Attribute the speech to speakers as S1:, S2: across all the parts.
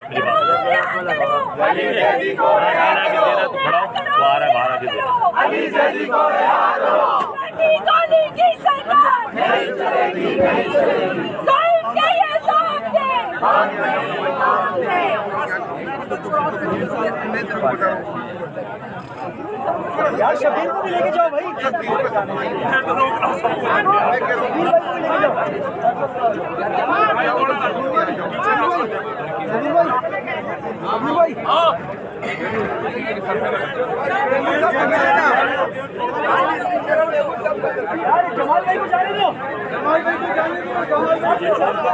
S1: मेरी बात अली जैदी को रिहा करो, खड़ा वो आ रहा है बाहर आके दे अली जैदी को रिहा करो। गोली की सरकार नहीं चलेगी, नहीं चलेगी। साहब के ये साहब के
S2: यार शबीर को भी लेके जाओ भाई, शबीर भाई को लेके जाओ। शबीर भाई यार जमाल भाई को जाने दो, जमाल भाई को जाने दो।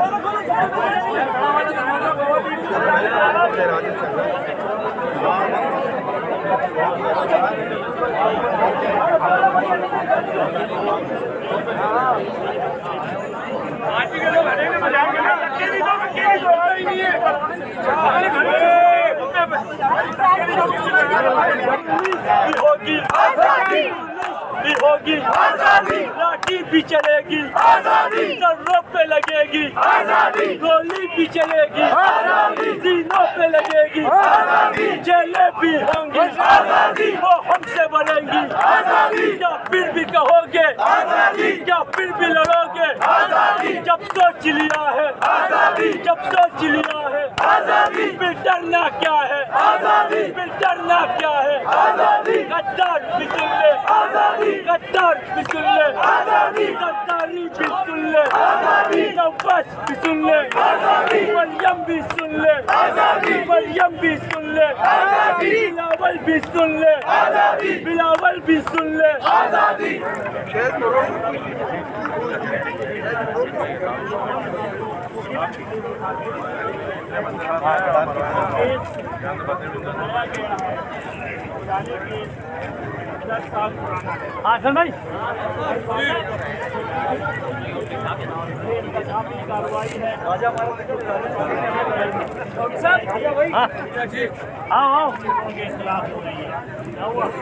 S3: होगी आजादी, होगी आजादी, लाठी भी चलेगी आजादी, सरों पे लगेगी आजादी, गोली भी चलेगी आजादी, सीनों पे लगेगी आजादी, जेलें भी होंगी आजादी, वो हमसे बढ़ेंगी आजादी। क्या फिर भी कहोगे आजादी, क्या फिर भी लड़ोगे आजादी, जब सोच लिया है आजादी, जब सोच लिया है आजादी, फिर डरना क्या है आजादी, फिर डरना क्या है आजादी। गद्दार भी सुन ले आजादी, गद्दार भी सुन ले आजादी, गद्दारी भी सुन ले आजादी, नवाज भी सुन ले आजादी, मरियम भी सुन ले आजादी, मरियम भी सुन ले आजादी, बिलावल भी सुन ले आजादी, बिलावल भी सुन ले आजादी।
S2: आसन भाई आओ
S3: के खिलाफ हो रही है।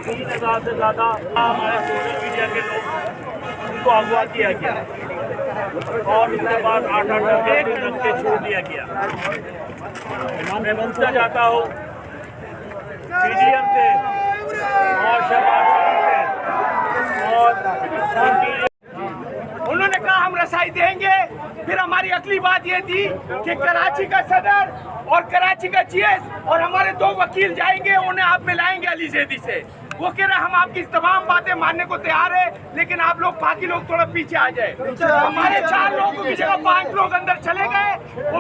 S3: 3,000 से ज्यादा हमारे सोशल मीडिया के लोग उनको अगवा किया गया और उसके बाद 8-8 एक रख के छोड़ दिया गया। मैं पूछना चाहता हूँ CDM से और शहबाज से और
S4: उन्होंने कहा हम रसाई देंगे। फिर हमारी अगली बात ये थी कि कराची का सदर और कराची का GS और हमारे 2 वकील जाएंगे, उन्हें आप मिलाएंगे अली जैदी से। वो कह रहे हम आपकी तमाम बातें मानने को तैयार है, लेकिन आप लोग बाकी लोग थोड़ा पीछे आ जाए। हमारे 4 लोगों की जगह 5 लोग अंदर चले गए। वो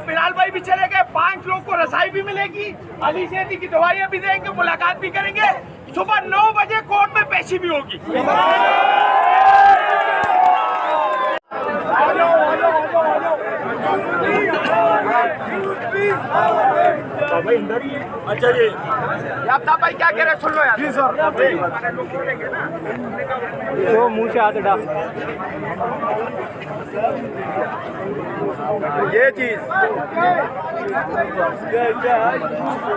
S4: बिलाल भाई भी चले गए। 5 लोग को रसाई भी मिलेगी, अली जैदी की दवाइयाँ भी देंगे, मुलाकात भी करेंगे। सुबह 9 बजे कोर्ट में पेशी भी होगी।
S3: अच्छा जी
S4: याफ्ता भाई क्या कह रहे सुन लो यार। जी सर।
S2: तो मुंह से हाथ हटा
S4: ये चीज